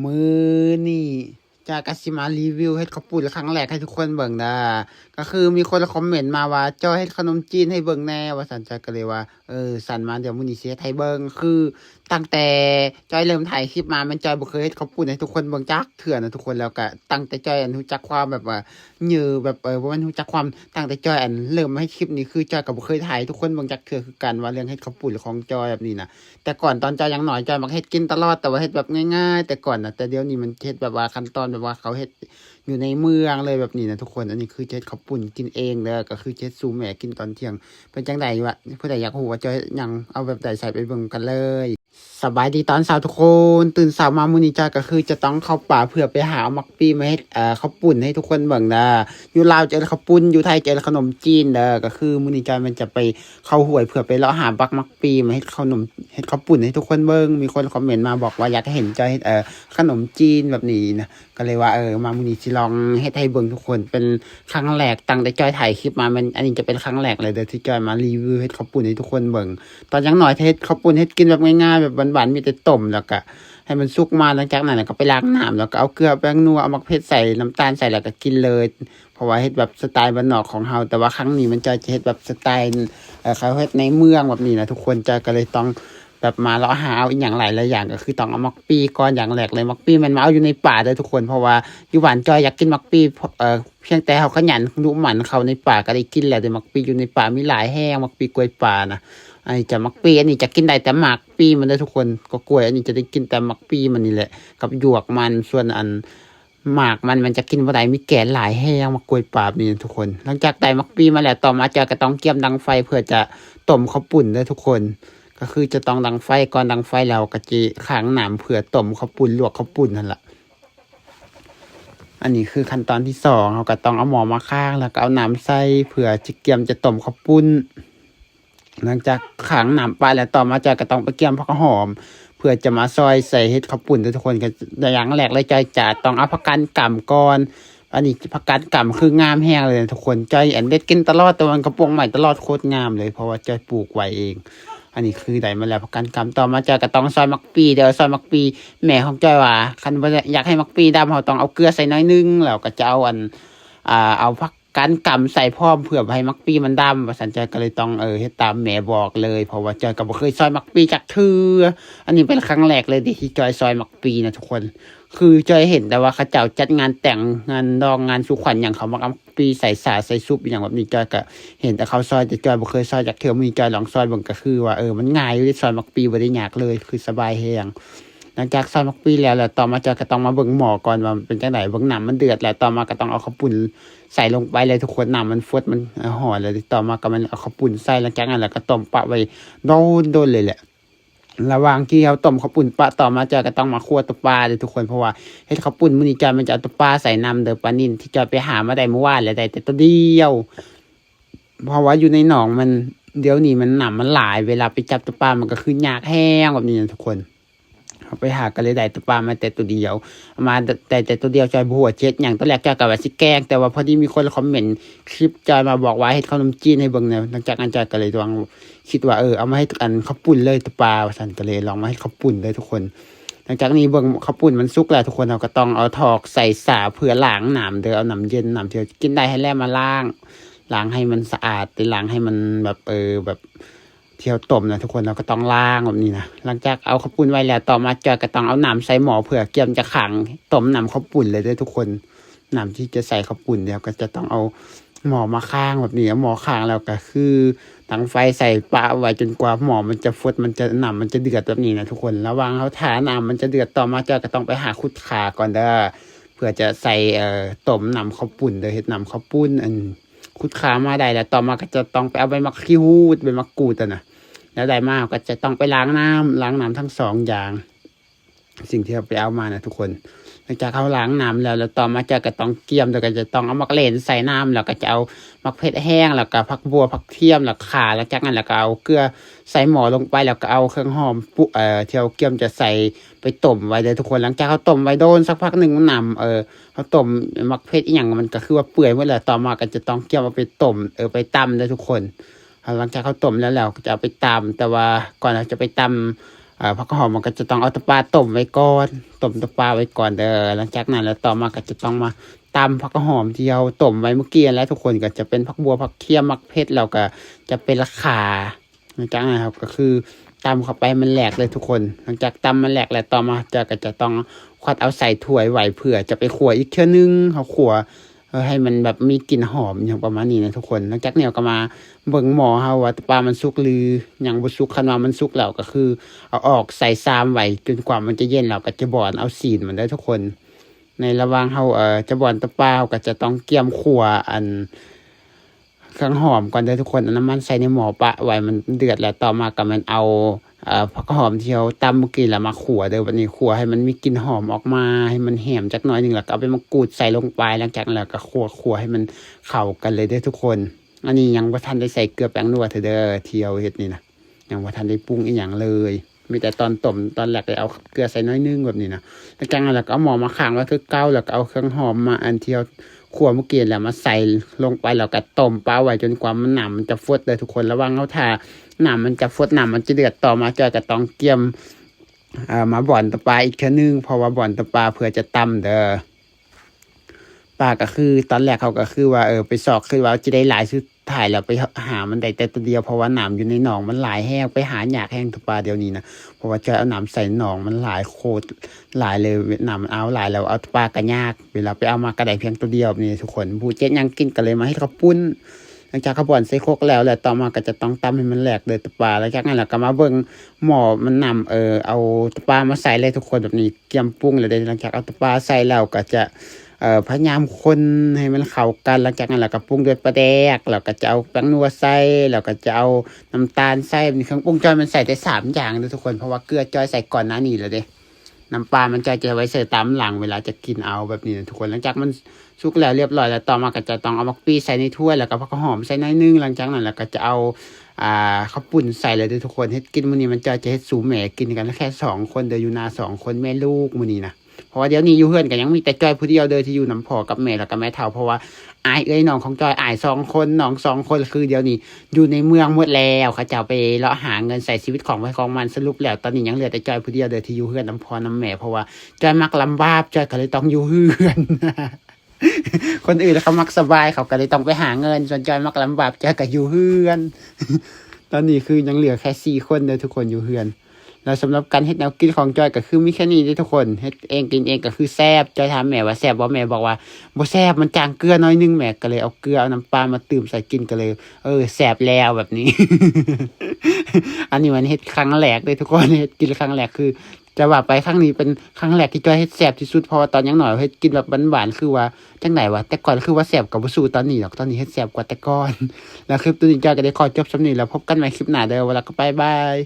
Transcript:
มื้อนี่จากสิมารีวิวเฮ็ดข้าวปุ้นครั้งแรกให้ทุกคนเบิ่งนะก็คือมีคนคอมเมนต์มาว่าจอยเฮ็ดขนมจีนให้เบิ่งแน่ว่าซั่นจอยก็เลยว่าสั่นมาเดี๋ยวมื้อนี้สิเฮ็ดให้เบิ่งคือตั้งแต่จอยเริ่มถ่ายคลิปมามันจอยบ่เคยเฮ็ดข้าวปุ้นให้ทุกคนเบิ่งจักเทื่อนะทุกคนแล้วก็ตั้งแต่จอยรู้จักความแบบว่ายือแบบบ่แม่นรู้จักความตั้งแต่จอยเริ่มมาเฮ็ดคลิปนี้คือจอยก็บ่เคยถ่ายให้ทุกคนเบิ่งจักเทื่อคือกันว่าเรื่องเฮ็ดข้าวปุ้นของจอยแบบนี้นะ แต่ก่อนตอนจอยยังน้อยจอยมักเฮ็ดกินตลอดแต่ว่าเฮ็ดแบบง่ายๆแต่ก่อนนะแต่เดี๋ยวนี้มันเฮ็ดแบบว่าขั้นตอนแบบว่าเขาเฮ็ดอยู่ในเมืองเลยแบบนี้นะทุกคนอันนี้คือเฮ็ดข้าวปุ้นกินเองเด้อก็คือเฮ็ดสู่แม่กินตอนเที่ยงเป็นจังไดวะผู้ใดอยากรู้ว่าจอยหยังเอาแบบใดใส่ไปเบิ่งกันเลยสบายดีตอนเช้าทุกคนตื่นเช้ามามื้อนี้จอยก็คือจะต้องเข้าป่าเพื่อไปหามักปี้มาเฮ็ดข้าวปุ้นให้ทุกคนเบิ่งนะอยู่ลาวเจอข้าวปุ้นอยู่ไทยเจอขนมจีนเด้อก็คือมื้อนี้จอยมันจะไปเข้าห้วยเพื่อไปเลาะหาบักมักปี้มาเฮ็ดเฮ็ดข้าวปุ้นให้ทุกคนเบิ่งมีคนคอมเมนต์มาบอกว่าอยากให้เห็นจอยเฮ็ดขนมจีนแบบนี้นะก็เลยว่ามามื้อนี้สิลองเฮ็ดให้เบิ่งทุกคนเป็นครั้งแรกตั้งแต่จอยถ่ายคลิปมามันอันนี้จะเป็นครั้งแรกเลยเด้อที่จอยมารีวิวเฮ็ดข้าวปุ้นให้ทุกคนเบิ่งตอนยังน้อยเฮ็ดข้าวปุ้นเฮ็ดกินแบบง่ายๆแบบหวานๆมีแต่ต้มแล้วก็ให้มันสุกมาหลังจากนั้นก็ไปล้างน้ำแล้วก็เอาเกลือแป้งนัวเอามะเขือใส่น้ำตาลใส่แล้วก็กินเลยเพราะว่าเฮ็ดแบบสไตล์บ้านนอกของเฮาแต่ว่าครั้งนี้มันจะเฮ็ดแบบสไตล์เขาเฮ็ดในเมืองแบบนี้นะทุกคนจะก็เลยต้องแบบมาเลาะหาเอาอีกอย่างหลายอย่างก็คือต้องเอามักปีก่อนอย่างแรกเลยมักปีมันมาเอาอยู่ในป่าเด้อทุกคนเพราะว่าอยู่บ้านจอยอยากกินมักปีเพียงแต่เฮาขยันดูหมันเข้าในป่าก็ได้กินแหละแต่มักปีอยู่ในป่ามีหลายแห้งมักปีกล้วยป่านะอันนี้จะมักปีอันนี้จะกินได้แต่หมากปีมันได้ทุกคนก็กล้วยอันนี้จะได้กินแต่มักปีมันนี่แหละกับหยวกมันส่วนอันหมากมันจะกินบ่ได้มีแก่นหลายแห้งมักกล้วยป่านี่ทุกคนหลังจากได้มักปีมาแล้วต่อมาจอยก็ต้องเกี่ยมดังไฟเพื่อจะต้มข้าวปุ้นได้ทุกคนก็คือจะต้องดังไฟก่อนดังไฟแล้วก็จะข้างน้ำเพื่อต้มข้าวปุ้นลวกข้าวปุ้นนั่นแหละอันนี้คือขั้นตอนที่2เราก็ต้องเอาหม้อมาข้างแล้วก็เอาน้ำใส่เพื่อจะเกี่ยมจะต้มข้าวปุ้นหลังจากขังน้ำไปแล้วต่อมาจอยก็ต้องไปเกี่ยมผักหอมเพื่อจะมาซอยใส่เฮ็ดข้าวปุ้นทุกคนก็อย่างแรกเลยจอยจะต้องเอาผักกาดก่ำก่อนอันนี้ผักกาดก่ำคืองามแห้งเลยทุกคนจอยเด็ดกินตลอดแต่มันกระโปรงใหม่ตลอดโคตรงามเลยเพราะว่าจอยปลูกไว้เองอันนี้คือได้มาแล้วผักกาดก่ำต่อมาจอยก็ต้องซอยมักปีเดี๋ยวซอยมักปีแม่ของจอยว่าคันว่าอยากให้มักปีดำเราต้องเอาเกลือใส่น้อยนึงแล้วก็จะเอาเอาผักการกำใส่พร้อมเพื่อให้มักปีมันดำว่าสันจอยก็เลยต้องเฮ็ดตามแม่บอกเลยเพราะว่าจอยก็บ่เคยซอยมักปีจักเทื่ออันนี้เป็นครั้งแรกเลยที่จอยซอยมักปีนะทุกคนคือจอยเห็นแต่ว่าเขาเจ้าจัดงานแต่งงานดองงานสุขวัญอย่างเขามักเอาปีใส่สาใส่ซุปอย่างแบบนี้จอยก็เห็นแต่เขาซอยแต่จอยบ่เคยซอยจักเทื่อมีจอยลองซอยเบิ่งก็คือว่ามันง่ายอยู่ที่ซอยมักปีบ่ได้ยากเลยคือสบายแฮงหลังจากซอยมักปีแล้วต่อมาจอยก็ต้องมาเบิ่งหม้อก่อนว่าเป็นจังไดเบิ่งน้ำมันเดือดแล้วต่อมาก็ต้องเอาข้าวปุ้นใส่ลงไปเลยทุกคนน้ำมันฟดมันห่อเลยต่อมาก็มันเอาข้าวปุ้นใส่หลังจากนั้นแล้วก็ต้มปะไว้โดนเลยแหละระหว่างที่เขาต้มข้าวปุ้นปะต่อมาจอยก็ต้องมาคั่วตัวปลาเลยทุกคนเพราะว่าเฮ็ดข้าวปุ้นมื้อนี้จอยมันจะเอาตัวปลาใส่น้ำเด้อปลานิ่นที่จอยไปหามาได้เมื่อวานแล้วได้แต่ตัวเดียวเพราะว่าอยู่ในหนองมันเดี๋ยวนี้มันน้ำมันหลายเวลาไปจับตัวปลามันก็คือยากแห้งแบบนี้นะทุกคนเขาไปหากันเลยได้ตัวปลามาแต่ตัวเดียวมาแต่ตัวเดียวจอยบัวเจ็ดอย่างตอนแรกจอยกับว่าสิแกล้งแต่ว่าพอดีมีคนคอมเมนต์คลิปจอยมาบอกว่าให้ขนมจีนให้เบิ่งแนวหลังจากนั้นจอยก็เลยลองคิดว่าเอามาให้กันข้าวปุ้นเลยตัวปลาสั่นก็เลยลองมาให้ข้าวปุ้นเลยทุกคนหลังจากนี้เบิ่งข้าวปุ้นมันสุกแล้วทุกคนเราก็ต้องเอาถอกใส่สาเพื่อล้างน้ำเด้อเอาน้ำเย็นน้ำที่กินได้ให้แล้วมาล้างให้มันสะอาดแต่ล้างให้มันแบบแบบเที่ยวต้มนะทุกคนเราก็ต้องล้างแบบนี้นะหลังจากเอาข้าวปุ้นไว้แล้วต่อมาจอยก็ต้องเอาน้ำใส่หม้อเพื่อเกี่ยมจะขังต้มน้ำข้าวปุ้นเลยด้วยทุกคนน้ำที่จะใส่ข้าวปุ้นเดี๋ยวก็จะต้องเอาหม้อมาข้างแบบนี้หม้อข้างแล้วก็คือตั้งไฟใส่ปลาไว้จนกว่าหม้อมันจะฟดมันจะน้ำมันจะเดือดแบบนี้นะทุกคนระหว่างเขาทาน้ำมันจะเดือดต่อมาจอยก็ต้องไปหาขุดขาก่อนเด้อเพื่อจะใส่ต้มน้ำข้าวปุ้นเด้อเฮ็ดน้ำข้าวปุ้นขุดขามาได้แล้วต่อมาก็จะต้องไปเอาใบมะขี้หูดใบมะกรูดนะแล้วได้มากก็จะต้องไปล้างน้ำทั้ง2อย่างสิ่งที่เราไปเอามานะทุกคนหลังจากเขาล้างน้ำแล้วต่อมาจะก็ต้องเกี่ยมแล้วก็จะต้องเอามักเล่นใส่น้ำแล้วก็จะเอามักเพชรแห้งแล้วก็ผักบัวผักเทียมแล้วข่าแล้วจากนั้นแล้วก็เอาเกลือใส่หม้อลงไปแล้วก็เอาเครื่องหอมที่เราเกี่ยมจะใส่ไปต้มไว้เลยทุกคนหลังจากเขาต้มไว้โดนสักพักหนึ่งมันเขาต้มมักเพชรอีกอย่างมันก็คือว่าเปื่อยหมดแล้วต่อมาก็จะต้องเกี่ยมเอาไปต้มไปตำเลยทุกคนหลังจากเขาต้มแล้วก็จะเอาไปตำแต่ว่าก่อนเราจะไปตำ ผักหอมมันก็จะต้องเอาตะปาต้มไว้ก่อนต้มตะปาไว้ก่อนเด้อหลังจากนั้นแล้วต่อมาก็จะต้องมาตำผักหอมที่เราต้มไว้เมื่อกี้แล้วทุกคนก็จะเป็นผักบัวผักเคี่ยมผักเพชรแล้วก็จะเป็นราคาหลังจากนั้นครับก็คือตำเข้าไปมันแหลกเลยทุกคนหลังจากตำมันแหลกแล้วต่อมาก็จะต้องควัดเอาใส่ถ้วยไว้เผื่อจะไปขั่วอีกเทื่อนึงเขาขั่วให้มันแบบมีกลิ่นหอมอย่างประมาณนี้นะทุกคนหลังจากนี้ก็มาเบิ่งหม้อเฮาว่าปลามันสุกหรือยังบ่สุกคันว่ามันสุกแล้วก็คือเอาออกใส่ซามไว้จนกว่ามันจะเย็นแล้วก็จะบ่อนเอาซีนมันได้ทุกคนในระหว่างเฮาจะบ่อนตะปาก็จะต้องเกี่ยมขั่วอันเครื่องหอมก่อนเด้อทุกคนเอาน้ำมันใส่ในหม้อปะไว้มันเดือดแล้วต่อมาก็มันเอาผักหอมที่เราตำเมื่อกี้แล้วมาขั่วเด้อวันนี้ขั่วให้มันมีกลิ่นหอมออกมาให้มันแหมจักหน่อยหนึงแล้วก็เอาไปมากรูดใส่ลงไปหลังจากนั้นแล้วก็ขั่วให้มันเข้ากันเลยเด้อทุกคนอันนี้ยังบ่ทันได้ใส่เกลือแป้งนัวเด้อเที่ยวเฮ็ดนี่นะยังบ่ทันได้ปรุงอีหยังเลยมีแต่ตอนต้มตอนแรกได้เอาเกลือใส่น้อยนึงแบบนี้นะหลังจากนั้นแล้วก็เอาหม้อมาข้างไว้คือเก่าแล้วก็เอาเครื่องหอมมาอันที่เราขั่วเมื่อกี้แล้วมาใส่ลงไปแล้วก็ต้มเปล่าไว้จนกว่ามันหนำมันจะฟดเลยทุกคนระวังเฮาถ้าน้ำมันจะฟดน้ำมันจะเดือดต่อมาจอยก็ต้องเกี่ยมมาบ่อนตะปาอีกเทื่อนึงเพราะว่าบ่อนตะปาเพื่อจะตำเด้อปลาก็คือตอนแรกเขาก็คือว่าไปสอกคือว่าจะได้หลายสุดถ่ายแล้วไปหามันได้แต่ตัวเดียวเพราะว่าน้ำอยู่ในหนองมันหลายแห้งไปหาหยากแห้งตะปาเดี๋ยวนี้นะเพราะว่าจอยเอาน้ำใส่หนองมันหลายโคตรหลายเลยน้ำมันเอาหลายแล้วเอาตะปาก็ยากเวลาไปเอามาก็ได้เพียงตัวเดียวนี่ทุกคนผู้เจ็ดยังกินกันเลยมาให้เขาปุ้น หลังจากเขาบ่อนใส่โคกแล้วต่อมาก็จะต้องตำให้มันแหลกเลยตะปาแล้วจากนั้นเราก็มาเบิ่งหม้อมันนำเอาตะปามาใส่เลยทุกคนแบบนี้เตรียมปรุงเลยหลังจากเอาตะปาใส่แล้วก็จะพยายามคนให้มันเข้ากันหลังจากนั้นเราก็ปรุงด้วยปลาแดกแล้วก็จะเอาแป้งนัวใส่แล้วก็จะเอาน้ำตาลใส่มีเครื่องปรุงจอยมันใส่ได้3อย่างเลยทุกคนเพราะว่าเกลือจอยใส่ก่อนหน้านี้แล้วเด้น้ำปลามันจะไว้ใส่ตามหลังเวลาจะกินเอาแบบนี้นะทุกคนหลังจากมันสุกแล้วเรียบร้อยแล้วต่อมาก็จะต้องเอามักปี้ใส่ในถ้วยแล้วก็ผักหอมใส่ในนึงหลังจากนั้นแล้วก็จะเอาข้าวปุ้นใส่เลยทุกคนเฮ็ดกินมื้อนี้มันจะเฮ็ดสู่แม่กินกันแค่2 คนเด้ออยู่นา2 คนแม่ลูกมื้อนี้นะเพราะว่าเดี๋ยวนี้อยู่เฮือนก็ยังมีแต่จอยผู้เดียวเด้อที่อยู่นำพ่อกับแม่แล้วก็แม่เฒ่าเพราะว่าอายน้องของจอยอาย2 คนน้อง2 คนคือเดี๋ยวนี้อยู่ในเมืองหมดแล้วเขาเจ้าไปเลาะหาเงินใส่ชีวิตของไว้ของมันสรุปแล้วตอนนี้ยังเหลือแต่จอยผู้เดียวเด้อที่อยู่เฮือนนำพ่อนำแม่เพราะว่าจอยมักลำบากจอยก็เลยต้องอยู่เฮือน คนอื่นเขามักสบายเขาก็เลยต้องไปหาเงินส่วนจอยมักลำบากจอยก็อยู่เฮือน ตอนนี้คือยังเหลือแค่4 คนเด้อทุกคนอยู่เฮือนแล้วสำหรับการเฮ็ดแนวกินของจอยก็คือมีแค่นี้เด้อทุกคนเฮ็ดเองกินเองก็คือแซ่บจอยถามแม่ว่าแซ่บบ่แม่บอกว่าบ่แซ่บมันจางเกลือน้อยนึงแม่ก็เลยเอาเกลือเอาน้ำปลามาตื่มใส่กินก็เลยแซ่บแล้วแบบนี้ อันนี้มันเฮ็ดครั้งแรกเลยทุกคนเฮ็ดกินครั้งแรกคือจะว่าไปครั้งนี้เป็นครั้งแรกที่จอยเฮ็ดแซ่บที่สุดเพราะว่าตอนยังน้อยเฮ็ดกินแบบหวานๆคือว่าจังได๋วะแต่ก่อนคือว่าแซ่บก็บ่สู้ตอนนี้หรอกตอนนี้เฮ็ดแซ่บกว่าแต่ก่อนแล้วคลิปตัวนี้จอยก็ได้ขอจบส่ำนี้แล้วพบกันใหม่คลิปหน้าเด้อเวลาก็บ๊ายบาย